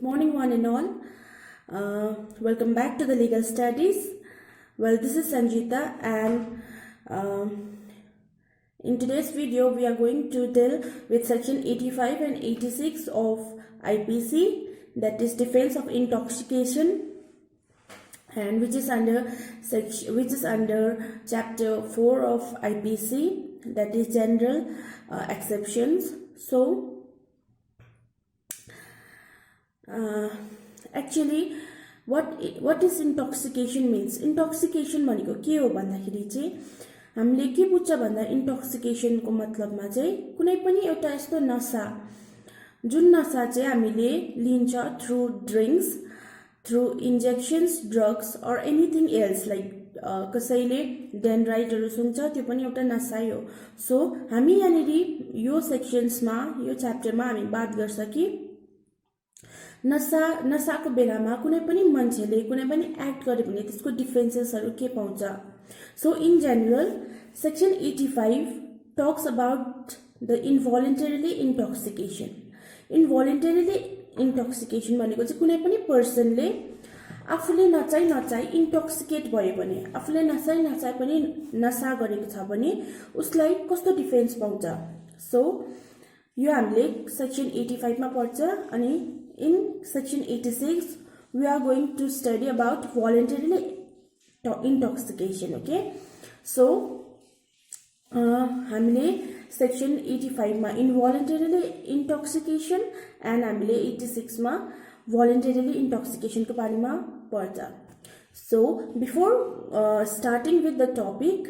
Morning one and all. Welcome back to the legal studies. Well, this is Sanjita, and in today's video we are going to deal with section 85 and 86 of IPC, that is defense of intoxication, and which is under chapter 4 of IPC, that is general exceptions. So actually what is intoxication means? Intoxication भनेको के हो भन्दाखेरि चाहिँ हामीले के बुझ्छ भन्दा intoxication को मतलबमा चाहिँ कुनै पनि एउटा यस्तो नशा जुन नशा चाहिँ हामीले लिन्छ through drinks, through injections, drugs or anything else, like कसैले डेन्ड्राइटहरु सुन्छ त्यो पनि एउटा नशा हो. सो हामी यहाँनेरि यो सेक्सन्समा यो च्याप्टरमा हामी बात गर्छ कि नशाको बेलामा कुनै पनि मान्छेले कुनै पनि एक्ट गर्यो भने त्यसको डिफेन्सेसहरु के पाउँछ. So in general section 85 talks about the involuntarily intoxication. Involuntarily intoxication भनेको चाहिँ कुनै पनि पर्सनले आफूले नचाही इन्टोक्सिकेट भयो भने, आफूले नचाही पनि नशा गरेको छ भने उसलाई कस्तो डिफेन्स पाउँछ. सो यो हामीले सेक्सन 85 मा पढ्छ. अनि in section 86 we are going to study about voluntarily intoxication. Okay, so हामीले section 85 मा involuntarily intoxication and हामीले 86 मा voluntarily intoxication को बारेमा पढ्छ. So before starting with the topic,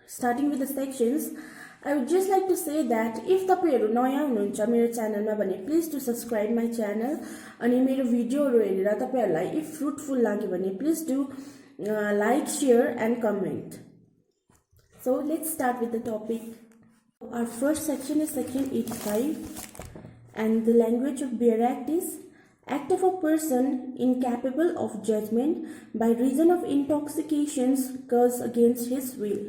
starting with the sections, I would just like to say that if तपाईहरु नयाँ हुनुहुन्छ मेरो च्यानलमा भने please do subscribe my channel. अनि मेरो भिडियोहरु हेरेर तपाईहरुलाई इफ फ्रुटफुल लाग्यो भने please do like, share and comment. So let's start with the topic. Our first section is section 85 and the language of bare act is act of a person incapable of judgment by reason of intoxications caused against his will.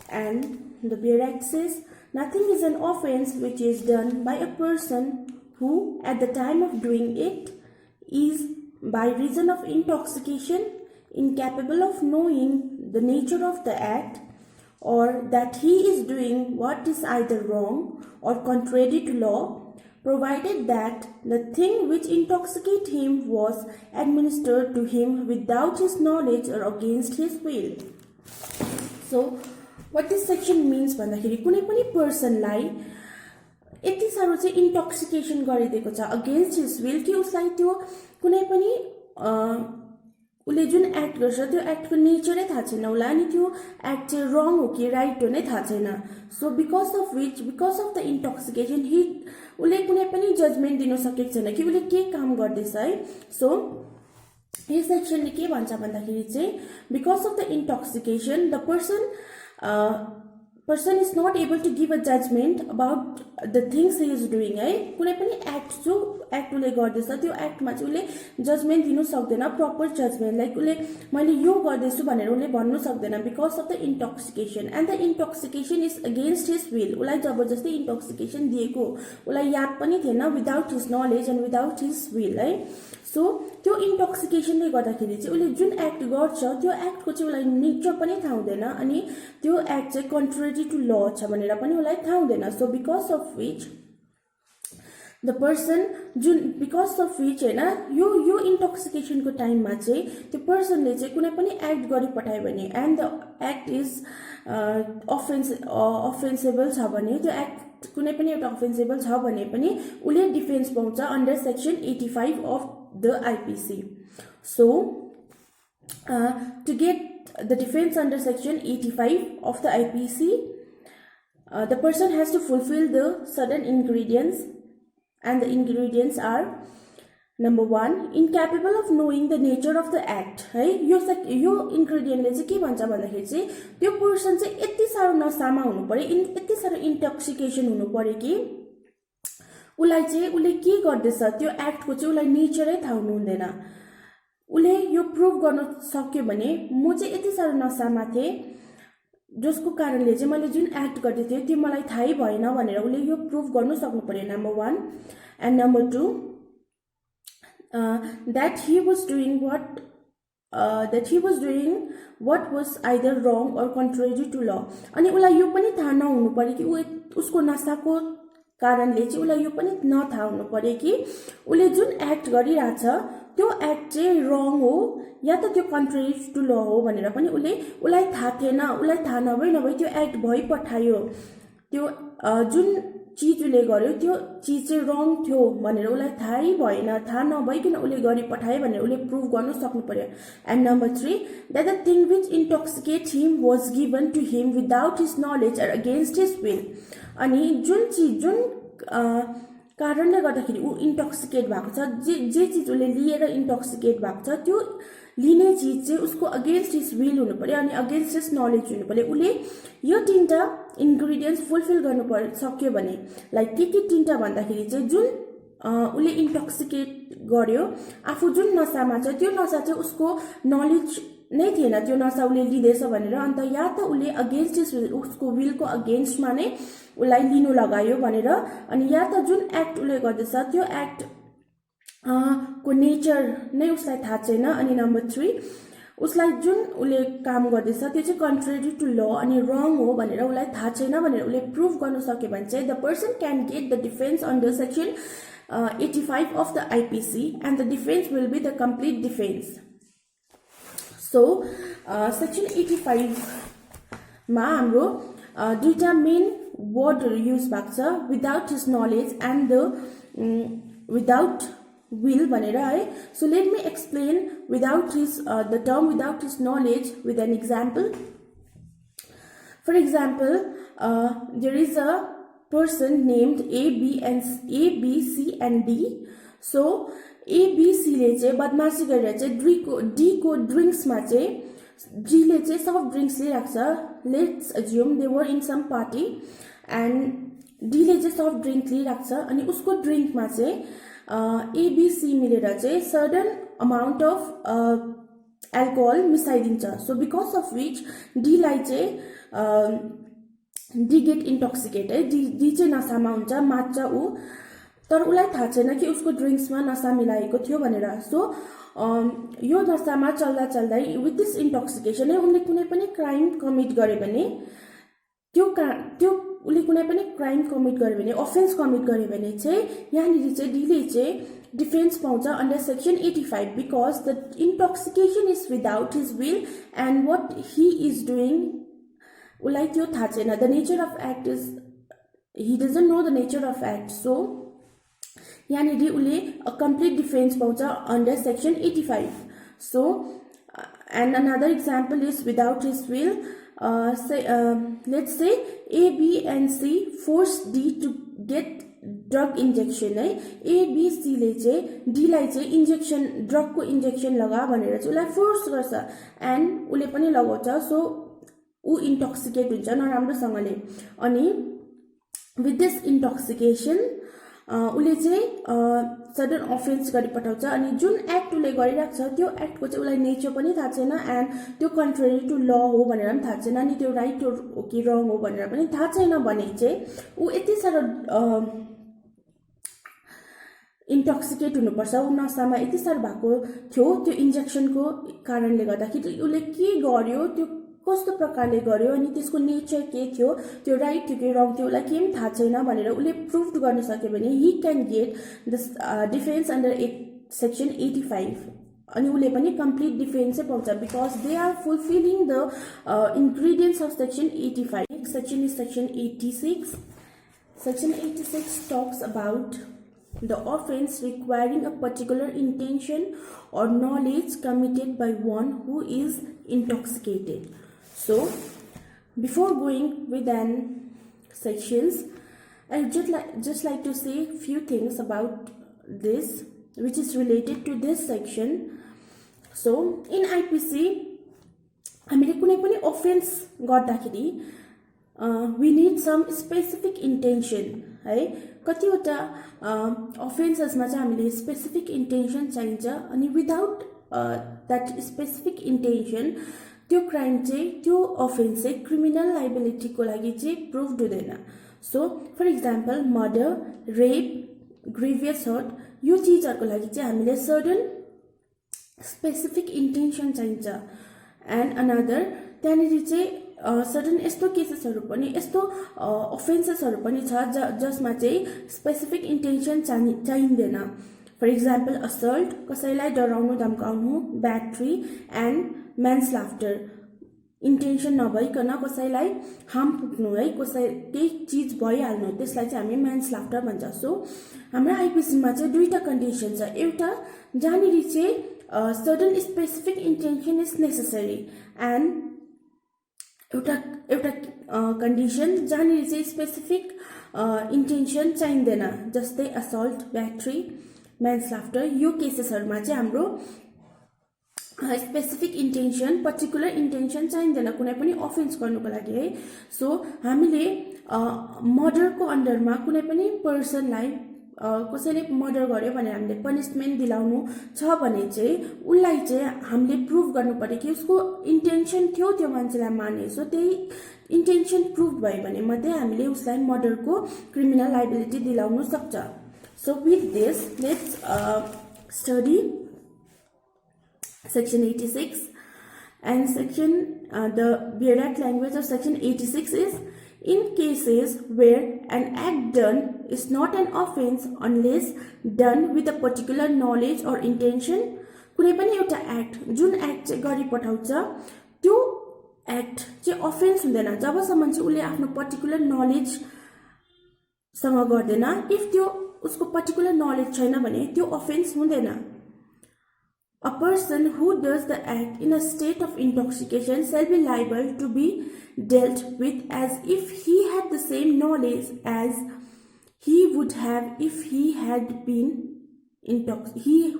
And the bare act says nothing is an offense which is done by a person who at the time of doing it is by reason of intoxication incapable of knowing the nature of the act, or that he is doing what is either wrong or contrary to law, provided that the thing which intoxicated him was administered to him without his knowledge or against his will. So what this section means भन्दाखेरि कुनै पनि पर्सनलाई यति सारो चाहिँ इन्टोक्सिकेसन गरिदिएको छ against his will कि उसलाई त्यो कुनै पनि उले जुन एक्ट गर्छ त्यो एक्टको नेचरै थाहा छैन उसलाई, अनि त्यो एक्ट चाहिँ रङ हो कि राइट हो नै थाहा छैन. सो बिकज अफ द इन्टोक्सिकेसन उले कुनै पनि जजमेन्ट दिन सकेको छैन कि उले के काम गर्दैछ है. सो यो सेक्सनले के भन्छ भन्दाखेरि चाहिँ because of the इन्टोक्सिकेसन the person is not able to give a judgment about the things he is doing. है कुनै पनि एक्ट जो एक्ट उले गर्दैछ त्यो एक्टमा चाहिँ उले जजमेन्ट दिनु सक्दैन, प्रपर जजमेन्ट. लाइक उले मैले यो गर्दैछु भनेर उले भन्नु सक्दैन because of the इन्टोक्सिकेसन. And the intoxication is against his will. उलाई जबरजस्ती इन्टोक्सिकेसन दिएको, उलाई याद पनि थिएन, without his knowledge and without his will है. सो त्यो इन्टोक्सिकेसनले गर्दाखेरि चाहिँ उले जुन एक्ट गर्छ त्यो एक्टको चाहिँ उलाई नेचर पनि थाहा हुँदैन, अनि त्यो एक्ट चाहिँ कन्ट्रेरी टु ल छ भनेर पनि उलाई थाहा हुँदैन. So because of which the person because of which होइन यो इन्टोक्सिकेसनको टाइममा चाहिँ त्यो पर्सनले चाहिँ कुनै पनि एक्ट गरिपठायो भने एन्ड द एक्ट इज अफेन्सेबल छ भने, त्यो एक्ट कुनै पनि एउटा अफेन्सेबल छ भने पनि उसले डिफेन्स पाउँछ under section 85 of the IPC. So to get the defense under section 85 of the IPC, the person has to fulfill the certain ingredients, and the ingredients are number 1 incapable of knowing the nature of the act. है यो इन्ग्रेडियन्टले चाहिँ के भन्छ भन्दाखेरि चाहिँ त्यो person चाहिँ यति सारो नशामा हुनु पर्यो, यति सारो इन्टोक्सिकेसन हुनु पर्यो कि उलाई चाहिँ उले के गर्दैछ त्यो एक्टको चाहिँ उलाई नेचरै थाहा हुनु हुँदैन. उले यो प्रुभ गर्न सक्यो भने म चाहिँ यति सारो नशामा थिए जसको कारणले चाहिँ मैले जुन एक्ट गर्दै थिए त्यो मलाई थाहै भएन भनेर उले यो प्रुभ गर्न सक्नु पर्यो, number 1. And number 2 that he was doing what was either wrong or contrary to law. अनि उसलाई यो पनि थाहा नहुनु पर्यो कि उसको नसाको कारणले चाहिँ उसलाई यो पनि नथाहा हुनु पर्यो कि उसले जुन एक्ट गरिरहेछ त्यो एक्ट चाहिँ रङ हो या त त्यो कन्ट्रेरी टु ल हो भनेर पनि उसलाई थाहा थिएन। उसलाई थाहा नभई त्यो एक्ट भइपठायो। त्यो जुन चीज उसले गर्यो त्यो चीज चाहिँ रङ थियो भनेर उसलाई थाहै भएन। थाहा नभइकन उसले गरिपठायो भनेर उसले प्रुभ गर्न सक्नु पर्यो। And number 3, that the thing which intoxicates him was given to him without his knowledge or against his will। अनि जुन कारणले गर्दाखेरि ऊ इन्टोक्सिकेट भएको छ, जे चीज उसले लिएर इन्टोक्सिकेट भएको छ त्यो लिने चीज चाहिँ उसको अगेन्स्ट हिज विल हुनु पर्यो अनि अगेन्स्ट हिज नलेज हुनु पर्यो। उसले यो तीनटा इन्ग्रेडियन्ट्स फुलफिल गर्नु सक्यो भने लाइक के तीनटा भन्दाखेरि चाहिँ जुन उसले इन्टोक्सिकेट गर्यो आफू जुन नसामा छ त्यो नसा चाहिँ उसको नलेज नै थिएन त्यो नसा उसले लिँदैछ भनेर। अन्त या त उसले अगेन्स्ट हिज विल उसको विलको अगेन्स्टमा नै उसलाई लिनु लगायो भनेर। अनि या त जुन एक्ट उसले गर्दैछ त्यो एक्ट को नेचर नै उसलाई थाहा छैन। अनि नम्बर 3, उसलाई जुन उसले काम गर्दैछ त्यो चाहिँ कन्ट्रेरी टु ल अनि रङ हो भनेर उसलाई थाहा छैन भनेर उसले प्रुभ गर्न सक्यो भने चाहिँ the person can get the defence under section 85 of the IPC and the defence will be the complete defence. So section 85 मा हाम्रो दुईटा मेन वर्डहरू युज भएको छ, without his knowledge and the without will भनेर है। So let me explain without his the term without his knowledge with an example. For example, there is a person named A, B, C and D. So A, B, C ले चाहिँ बदमाशी गरेर चाहिँ D को drinks मा चाहिँ G ले चाहिँ सफ्ट ड्रिंक्स लिइराख्छ। Let's assume they were in some party and D ले चाहिँ सफ्ट ड्रिंक लिइराख्छ अनि उसको ड्रिंक मा चाहिँ ABC मिलेर चाहिँ सर्टन अमाउन्ट अफ एल्कोहल मिसाइदिन्छ। So because of which D लाई चाहिँ डी गेट इन्टोक्सिकेट है। डी चाहिँ नसामा हुन्छ, मात्छ ऊ, तर उसलाई थाहा छैन कि उसको ड्रिङ्क्समा नसा मिलाएको थियो भनेर। सो यो नसामा चल्दै विथ दिस इन्टोक्सिकेसन उनले कुनै पनि क्राइम कमिट गर्यो भने त्यो उसले कुनै पनि क्राइम कमिट गर्यो भने अफेन्स कमिट गर्यो भने चाहिँ यहाँनिर चाहिँ डीले चाहिँ डिफेन्स पाउँछ under section 85 because the intoxication is without his will and what he is doing उसलाई त्यो थाहा छैन। The nature of act is he doesn't know the nature of act. So यहाँनिर उसले कम्प्लिट डिफेन्स पाउँछ under section 85। So and another example is without his will let's say A, B and C force D to get drug injection है। A, B, C ले चाहिँ D लाई चाहिँ injection ड्रगको injection लगा भनेर चाहिँ उसलाई फोर्स गर्छ एन्ड उसले पनि लगाउँछ। सो ऊ इन्टोक्सिकेट हुन्छ नराम्रोसँगले अनि विथ दिस इन्टोक्सिकेसन उसले चाहिँ सडन अफेन्स गरिपठाउँछ अनि जुन एक्ट उसले गरिरहेको छ त्यो एक्टको चाहिँ उसलाई नेचर पनि थाहा छैन एन्ड त्यो कन्ट्रेरी टु ल हो भनेर पनि थाहा छैन अनि त्यो राइट हो कि रङ हो भनेर पनि थाहा छैन भने चाहिँ ऊ यति साह्रो इन्टोक्सिकेट हुनुपर्छ, ऊ नसामा यति साह्रो भएको थियो त्यो इन्जेक्सनको कारणले गर्दाखेरि उसले के गर्यो त्यो कस्तो प्रकारले गर्यो अनि त्यसको नेचर के थियो त्यो राइट थियो कि रङ थियो उसलाई केही पनि थाहा छैन भनेर उसले प्रुभ गर्न सक्यो भने he can get the defence under section 85 अनि उसले पनि कम्प्लिट डिफेन्सै पाउँछ because they are fulfilling the ingredients of section 85। Next section is section 86। Section 86 talks about the offense requiring a particular intention or knowledge committed by one who is intoxicated. So before going with an sections, I would just like to say few things about this which is related to this section. So in IPC हामीले कुनै पनि offense गर्दाखेरि we need some specific intention है। कतिवटा अफेन्सेसमा चाहिँ हामीले specific intention चाहिन्छ अनि विदाउट द्याट स्पेसिफिक इन्टेन्सन त्यो क्राइम चाहिँ त्यो अफेन्स चाहिँ क्रिमिनल लाइबिलिटीको लागि चाहिँ प्रुभ हुँदैन। So for example murder, rape, grievous hurt, यो चीजहरुको लागि चाहिँ हामीले सर्टेन स्पेसिफिक इन्टेन्सन चाहिन्छ एन्ड अनदर त्यहाँनिर चाहिँ सर्टेन यस्तो केसेसहरु पनि यस्तो अफेन्सेसहरु पनि छ जसमा चाहिँ स्पेसिफिक इन्टेन्सन चाहिँदैन फर एक्जाम्पल असल्ट कसैलाई डराउनु धम्काउनु ब्याट्री एन्ड म्यान्सलाफ्टर इन्टेन्सन नभइकन कसैलाई हार्म पुग्नु है कसै केही चीज भइहाल्नु त्यसलाई चाहिँ हामी म्यान्सलाफ्टर भन्छ सो हाम्रो आइपीसी मा चाहिँ दुईटा कन्डिसन छ एउटा जहाँनिर चाहिँ certain specific intention is necessary and एउटा कन्डिसन जहाँनिर चाहिँ स्पेसिफिक इन्टेन्सन चाहिँदैन जस्तै असल्ट ब्याट्री म्यान्सलाफ्टर यो केसेसहरुमा चाहिँ हाम्रो स्पेसिफिक इन्टेन्सन पर्टिकुलर इन्टेन्सन चाहिँदैन कुनै पनि अफेन्स गर्नुको लागि है सो हामीले मर्डरको अन्डरमा कुनै पनि पर्सनलाई कसैले मर्डर गर्यो भनेर हामीले पनिशमेन्ट दिलाउनु छ भने चाहिँ उलाई चाहिँ हामीले प्रुभ गर्नु पर्यो कि उसको इन्टेन्सन थियो त्यो मान्छेलाई मार्ने सो त्यही इन्टेन्सन प्रुभ भयो भने मात्रै हामीले उसलाई मर्डरको क्रिमिनल लायबिलिटी दिलाउन सक्छ so with this let's study Section 86 and the Bharat language of Section 86 is in cases where an act done is not an offense unless done with a particular knowledge or intention. कुनै पनि एउटा act जुन act चाहिँ गरि पठाउँछ त्यो act चाहिँ offence हुँदैन जबसम्म चाहिँ उसले आफ्नो पर्टिकुलर नलेज सँग गर्दैन इफ त्यो उसको पर्टिकुलर नलेज छैन भने त्यो अफेन्स हुँदैन A person who does the act in a state of intoxication shall be liable to be dealt with as if he had the same knowledge as he would have if he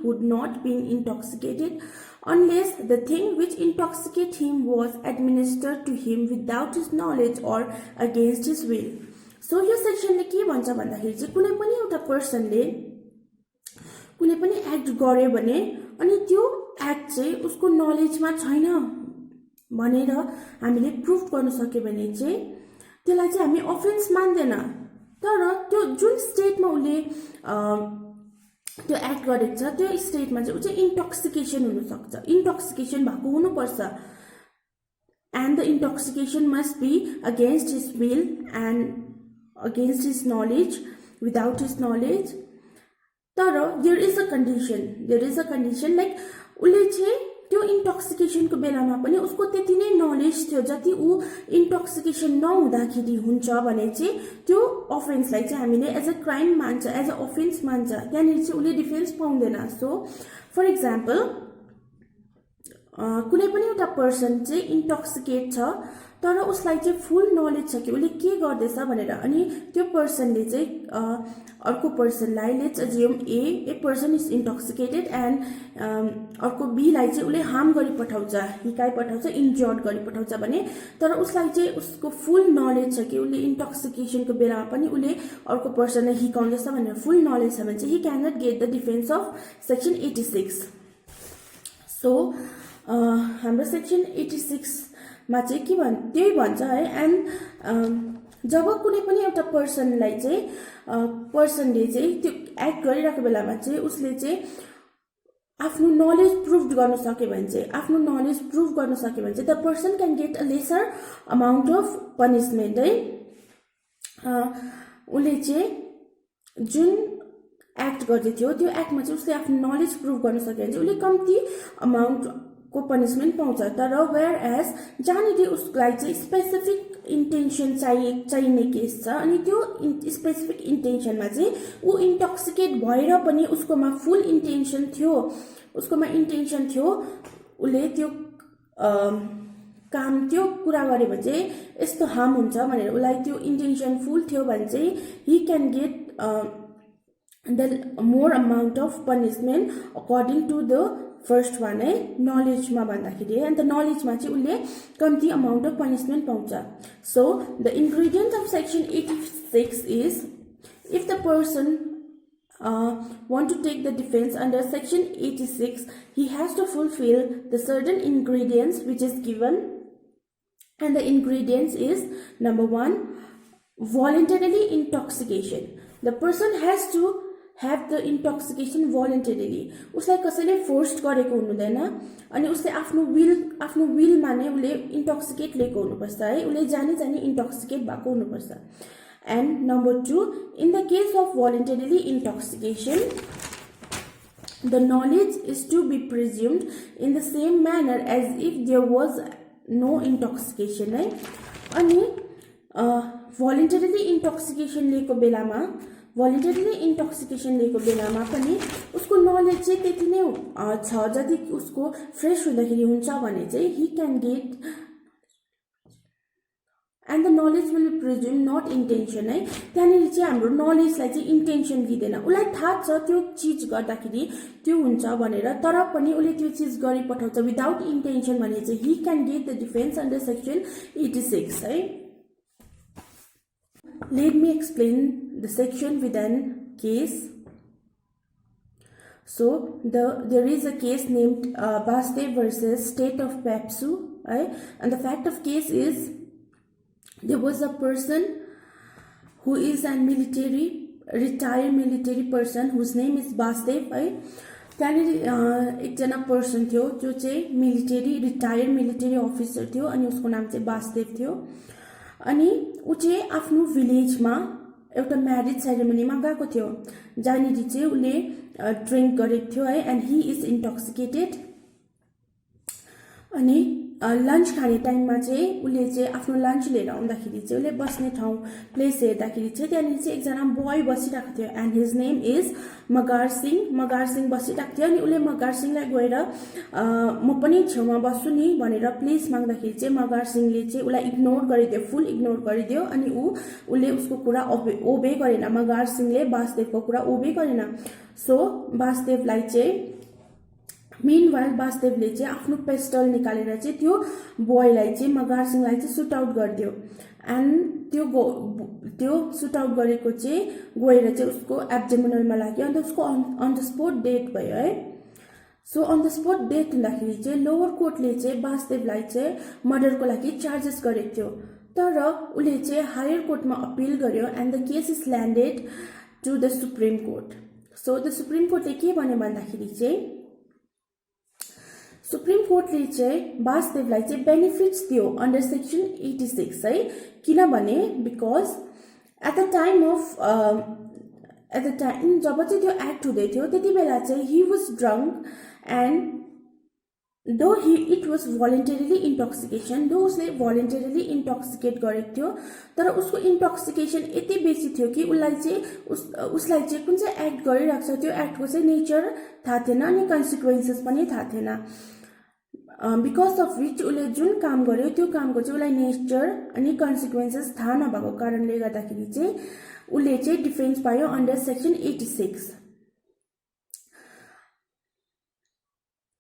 would not been intoxicated unless the thing which intoxicated him was administered to him without his knowledge or against his will. So यो सेक्सनले के भन्छ भन्दाखेरि चाहिँ कुनै पनि एउटा पर्सनले कुनै पनि एक्ट गर्यो भने अनि त्यो एक्ट चाहिँ उसको नलेजमा छैन भनेर हामीले प्रुफ गर्न सक्यो भने चाहिँ त्यसलाई चाहिँ हामी अफेन्स मान्दैन तर त्यो जुन स्टेटमा उसले त्यो एक्ट गरेको छ त्यो स्टेटमा चाहिँ उ चाहिँ इन्टोक्सिकेसन हुन सक्छ इन्टोक्सिकेसन भएको हुनुपर्छ and the intoxication must be against his will and against his knowledge without his knowledge तर there is a condition like उसले चाहिँ त्यो इन्टोक्सिकेसनको बेलामा पनि उसको त्यति नै नलेज थियो जति ऊ इन्टोक्सिकेसन नहुँदाखेरि हुन्छ भने चाहिँ त्यो अफेन्सलाई चाहिँ हामीले एज अ क्राइम मान्छ एज अ अफेन्स मान्छ त्यहाँनिर चाहिँ उसले डिफेन्स पाउँदैन सो फर एक्जाम्पल कुनै पनि एउटा पर्सन चाहिँ इन्टोक्सिकेट छ तर उसलाई चाहिँ फुल नलेज छ कि उसले के गर्दैछ भनेर अनि त्यो पर्सनले चाहिँ अर्को पर्सनलाई let's assume A person is intoxicated and अर्को बीलाई चाहिँ उसले हार्म गरी पठाउँछ हिकाइ पठाउँछ इन्जर्ड गरी पठाउँछ भने तर उसलाई चाहिँ उसको फुल नलेज छ कि उसले इन्टोक्सिकेसनको बेलामा पनि उसले अर्को पर्सनलाई हिकाउँदैछ भनेर फुल नलेज छ भने चाहिँ he can not get the defence of section 86 so हाम्रो सेक्सन 86 मा चाहिँ के त्यही भन्छ है एन्ड जब कुनै पनि एउटा पर्सनलाई चाहिँ पर्सनले चाहिँ त्यो एक्ट गरिरहेको बेलामा चाहिँ उसले चाहिँ आफ्नो नलेज प्रुभ गर्न सक्यो भने चाहिँ the person can get a lesser amount of punishment है उसले चाहिँ जुन एक्ट गर्दै थियो त्यो एक्टमा चाहिँ उसले आफ्नो नलेज प्रुभ गर्न सक्यो भने चाहिँ उसले कम्ती अमाउन्ट को पनिशमेन्ट पाउँछ तर वेयर एज जहाँनिर उसलाई चाहिँ स्पेसिफिक इन्टेन्सन चाहिने केस छ अनि त्यो स्पेसिफिक इन्टेन्सनमा चाहिँ ऊ इन्टोक्सिकेट भएर पनि उसकोमा फुल इन्टेन्सन थियो उसले त्यो काम त्यो कुरा गर्यो भने चाहिँ यस्तो हार्म हुन्छ भनेर उसलाई त्यो इन्टेन्सन फुल थियो भने चाहिँ he can get the more amount of punishment according to the first one है नलेजमा भन्दाखेरि अन्त नलेजमा चाहिँ उसले कम्ती अमाउन्ट अफ पनिशमेन्ट पाउँछ so the ingredient of section 86 is if the person want to take the defense under section 86 he has to fulfill the certain ingredients which is given and the ingredients is number 1 voluntarily intoxication the person has to have the intoxication voluntarily. उसलाई कसैले forced गरेको हुँदैन अनि उसले आफ्नो विलमा नै उसले इन्टोक्सिकेट लिएको हुनुपर्छ है, उसले जानी जानी इन्टोक्सिकेट भएको हुनुपर्छ. And number 2, in the case of voluntarily intoxication, the knowledge is to be presumed in the same manner as if there was no intoxication है. अनि voluntarily intoxication लिएको बेलामा पनि उसको नलेज चाहिँ त्यति नै छ जति उसको फ्रेश हुँदाखेरि हुन्छ भने चाहिँ he can get and the knowledge will be presumed not intention है. त्यहाँनिर चाहिँ हाम्रो नलेजलाई चाहिँ इन्टेन्सन लिँदैन. उसलाई थाहा छ त्यो चिज गर्दाखेरि त्यो हुन्छ भनेर, तर पनि उसले त्यो चिज गरि पठाउँछ विदाउट इन्टेन्सन भने चाहिँ he can get the defense under section 86 है. Let me explain the section with an case. So there is a case named Basdev versus State of Papsu, right? And the fact of case is there was a person who is a retired military person whose name is Basdev, right? त्यहाँनिर एकजना person थियो जो चाहिँ retired military officer थियो अनि उसको नाम चाहिँ वासदेव थियो. अनि ऊ चाहिँ आफ्नो भिलेजमा एउटा म्यारेज सेरेमनीमा गएको थियो जहाँनिर चाहिँ उसले ड्रिङ्क गरेको थियो है. And he is intoxicated. अनि लन्च खाने टाइममा चाहिँ उसले चाहिँ आफ्नो लन्च लिएर आउँदाखेरि चाहिँ उसले बस्ने ठाउँ प्लेस हेर्दाखेरि चाहिँ त्यहाँनिर चाहिँ एकजना बोय बसिरहेको थियो and his name is Magar Singh बसिरहेको थियो. अनि उसले मगार सिंहलाई गएर म पनि छेउमा बस्छु नि भनेर प्लेस माग्दाखेरि चाहिँ मगार सिंहले चाहिँ उसलाई इग्नोर गरिदियो, फुल इग्नोर गरिदियो. अनि उसले उसको कुरा ओबे गरेन, मगार सिंहले वासदेवको कुरा ओबे गरेन. सो वासदेवलाई चाहिँ मेनवाइल वासदेवले चाहिँ आफ्नो पेस्टल निकालेर चाहिँ त्यो बोयलाई चाहिँ मगार सिंहलाई चाहिँ सुट आउट गरिदियो. एन्ड त्यो सुट आउट गरेको चाहिँ गएर चाहिँ उसको एब्डोमिनलमा लाग्यो अन्त उसको अन द स्पोट डेथ भयो है. So on the spot death हुँदाखेरि चाहिँ लोवर कोर्टले चाहिँ वासदेवलाई चाहिँ मर्डरको लागि चार्जेस गरेको थियो, तर उसले चाहिँ हायर कोर्टमा अपिल गर्यो and the case is landed to the supreme court. So the supreme कोर्टले के भन्यो भन्दाखेरि चाहिँ सुप्रिम कोर्टले चाहिँ वासदेवलाई चाहिँ बेनिफिट्स दियो अन्डर सेक्सन 86 है. किनभने बिकज एट द टाइम जब चाहिँ त्यो एक्ट हुँदै थियो त्यति बेला चाहिँ ही वाज ड्रङ्क एन्ड दो इट वाज भोलिन्टरीली इन्टोक्सिकेसन, दो उसले भोलिन्टरीली इन्टोक्सिकेट गरेको थियो तर उसको इन्टोक्सिकेसन यति बेसी थियो कि उसलाई चाहिँ कुन चाहिँ एक्ट गरिरहेको छ त्यो एक्टको चाहिँ नेचर थाहा थिएन अनि कन्सिक्वेन्सेस पनि थाहा थिएन. बिकज अफ विच उसले जुन काम गर्यो त्यो कामको चाहिँ उसलाई नेचर अनि कन्सिक्वेन्सेस थाहा नभएको कारणले गर्दाखेरि चाहिँ उसले चाहिँ डिफेन्स पायो अन्डर सेक्सन 86.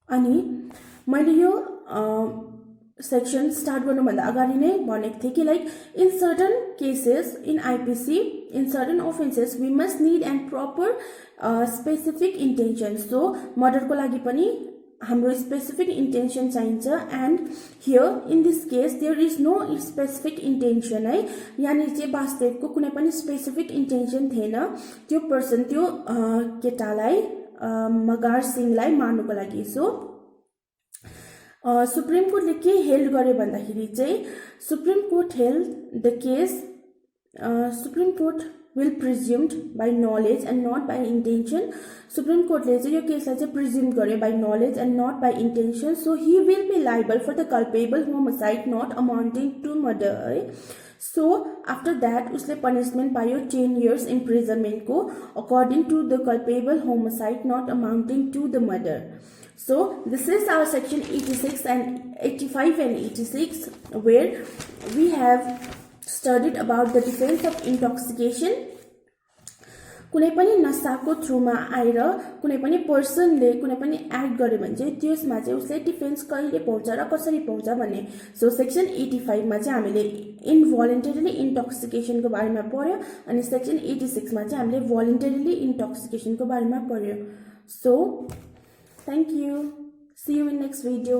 अनि मैले यो सेक्सन स्टार्ट गर्नुभन्दा अगाडि नै भनेको थिएँ कि like in certain cases in IPC in certain offences we must need and proper specific intention. So मर्डरको लागि पनि हाम्रो स्पेसिफिक इन्टेन्सन चाहिन्छ and here in this case there is no specific intention है. यहाँनिर चाहिँ वासदेवको कुनै पनि स्पेसिफिक इन्टेन्सन थिएन त्यो पर्सन त्यो केटालाई मगार सिंहलाई मार्नुको लागि. सो सुप्रिम कोर्टले के हेल्ड गर्यो भन्दाखेरि चाहिँ supreme court held the case supreme court will presumed by knowledge and not by intention. Supreme Court ले चाहिँ यो केसलाई चाहिँ presumed गर्यो by knowledge and not by intention. So he will be liable for the culpable homicide not amounting to murder है. So after that उसले punishment पायो 10 years imprisonment को according to the culpable homicide not amounting to the murder. So this is our section 86 and 85 and 86 where we have studied about the defense of intoxication. कुनै पनि नशाको थ्रुमा आएर कुनै पनि पर्सनले कुनै पनि एक्ट गर्यो भने चाहिँ त्यसमा चाहिँ उसले डिफेन्स कहिले पाउँछ र कसरी पाउँछ भन्ने. सो सेक्सन 85 मा चाहिँ हामीले इनभोलन्टरीली इन्टोक्सिकेसनको बारेमा पढ्यो अनि सेक्सन 86 मा चाहिँ हामीले भोलन्टरीली इन्टोक्सिकेसनको बारेमा पढ्यो. So thank you, see you in next video.